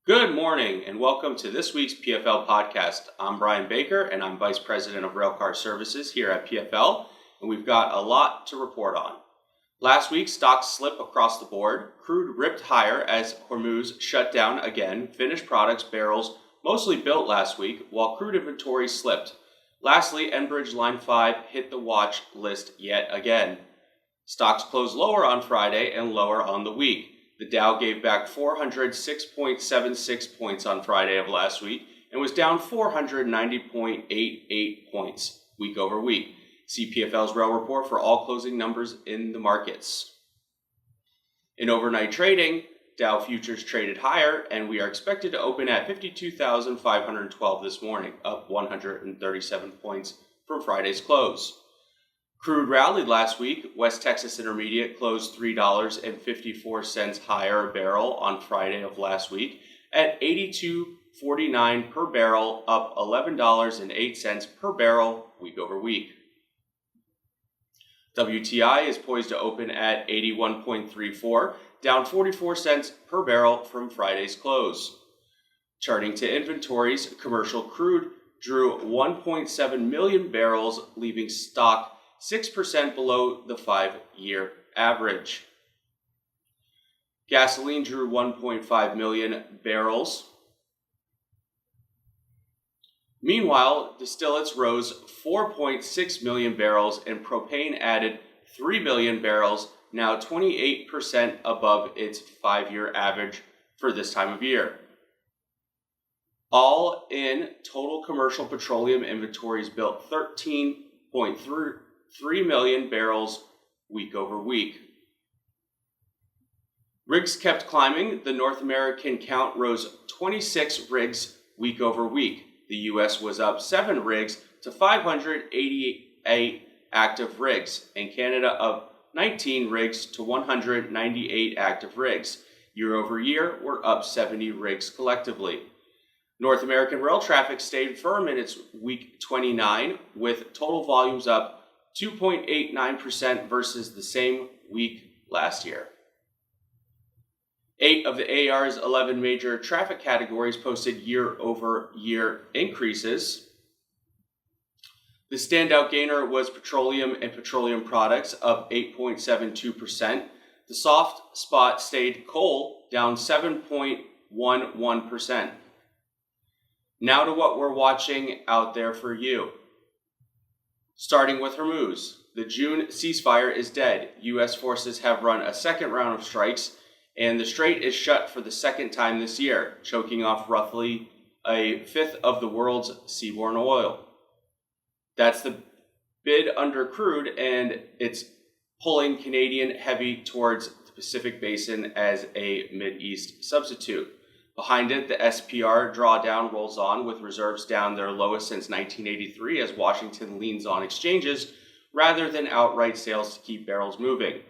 Good morning and welcome to this week's PFL podcast. I'm Brian Baker and I'm Vice President of Railcar Services here at PFL, and we've got a lot to report on. Last week, stocks slipped across the board. Crude ripped higher as Hormuz shut down again. Finished products barrels mostly built last week, while crude inventory slipped. Lastly, Enbridge Line 5 hit the watch list yet again. Stocks closed lower on Friday and lower on the week. The Dow gave back 406.76 points on Friday of last week and was down 490.88 points week over week. See PFL's Rail Report for all closing numbers in the markets. In overnight trading, Dow futures traded higher, and we are expected to open at 52,512 this morning, up 137 points from Friday's close. Crude rallied last week. West Texas Intermediate closed $3.54 higher a barrel on Friday of last week at $82.49 per barrel, up $11.08 per barrel week over week. WTI is poised to open at 81.34, down 44 cents per barrel from Friday's close. Charting to inventories, commercial crude drew 1.7 million barrels, leaving stock 6% below the 5-year average. Gasoline drew 1.5 million barrels. Meanwhile, distillates rose 4.6 million barrels and propane added 3 million barrels, now 28% above its 5-year average for this time of year. All in, total commercial petroleum inventories built 13.3 million barrels week over week. Rigs kept climbing. The North American count rose 26 rigs week over week. The U.S. was up 7 rigs to 588 active rigs, and Canada up 19 rigs to 198 active rigs. Year over year, we're up 70 rigs collectively. North American rail traffic stayed firm in its week 29, with total volumes up 2.89% versus the same week last year. 8 of the AR's 11 major traffic categories posted year-over-year increases. The standout gainer was petroleum and petroleum products, up 8.72%. The soft spot stayed coal, down 7.11%. Now to what we're watching out there for you. Starting with Hormuz, the June ceasefire is dead. U.S. forces have run a second round of strikes, and the strait is shut for the second time this year, choking off roughly a fifth of the world's seaborne oil. That's the bid under crude, and it's pulling Canadian heavy towards the Pacific Basin as a Mideast substitute. Behind it, the SPR drawdown rolls on, with reserves down their lowest since 1983 as Washington leans on exchanges rather than outright sales to keep barrels moving.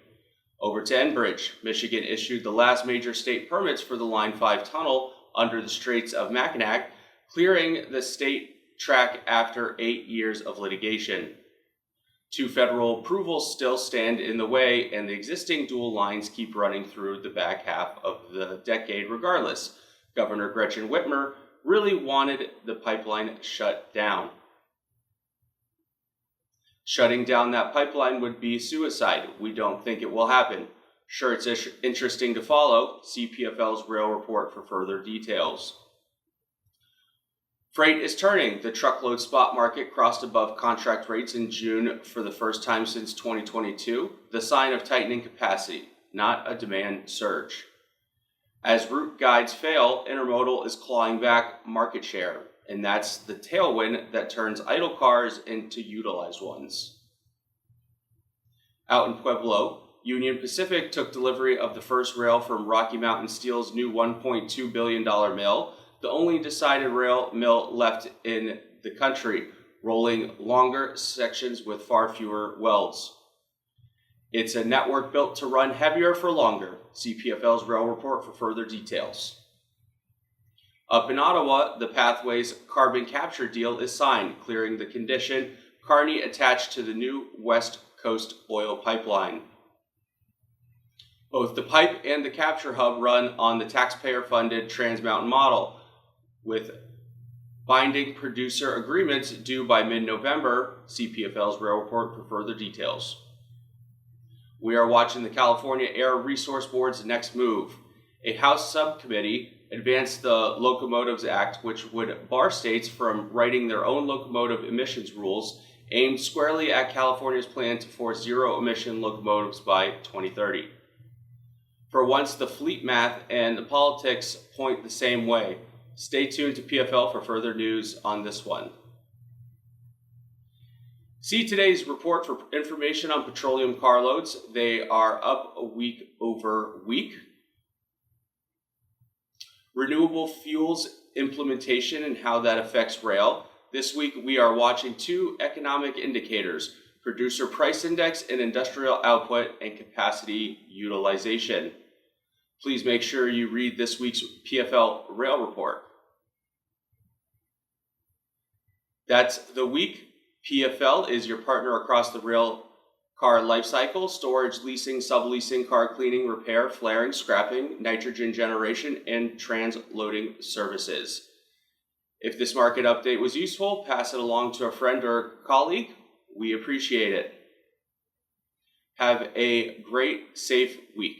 Over to Enbridge. Michigan issued the last major state permits for the Line 5 tunnel under the Straits of Mackinac, clearing the state track after 8 years of litigation. 2 federal approvals still stand in the way, and the existing dual lines keep running through the back half of the decade regardless. Governor Gretchen Whitmer really wanted the pipeline shut down. Shutting down that pipeline would be suicide. We don't think it will happen. Sure, it's interesting to follow. See PFL's Rail Report for further details. Freight is turning. The truckload spot market crossed above contract rates in June for the first time since 2022, the sign of tightening capacity, not a demand surge. As route guides fail, intermodal is clawing back market share, and that's the tailwind that turns idle cars into utilized ones. Out in Pueblo, Union Pacific took delivery of the first rail from Rocky Mountain Steel's new $1.2 billion mill, the only decided rail mill left in the country, rolling longer sections with far fewer welds. It's a network built to run heavier for longer. See PFL's Rail Report for further details. Up in Ottawa, the Pathways carbon capture deal is signed, clearing the condition Carney attached to the new West Coast oil pipeline. Both the pipe and the capture hub run on the taxpayer-funded Trans Mountain model, with binding producer agreements due by mid-November. See PFL's rail report for further details. We are watching the California Air Resource Board's next move. A House subcommittee advanced the Locomotives Act, which would bar states from writing their own locomotive emissions rules, aimed squarely at California's plan to force zero-emission locomotives by 2030. For once, the fleet math and the politics point the same way. Stay tuned to PFL for further news on this one. See today's report for information on petroleum carloads. They are up week over week. Renewable fuels implementation and how that affects rail. This week we are watching two economic indicators: producer price index and industrial output and capacity utilization. Please make sure you read this week's PFL Rail Report. That's the week. PFL is your partner across the rail car lifecycle: storage, leasing, subleasing, car cleaning, repair, flaring, scrapping, nitrogen generation, and transloading services. If this market update was useful, pass it along to a friend or colleague. We appreciate it. Have a great, safe week.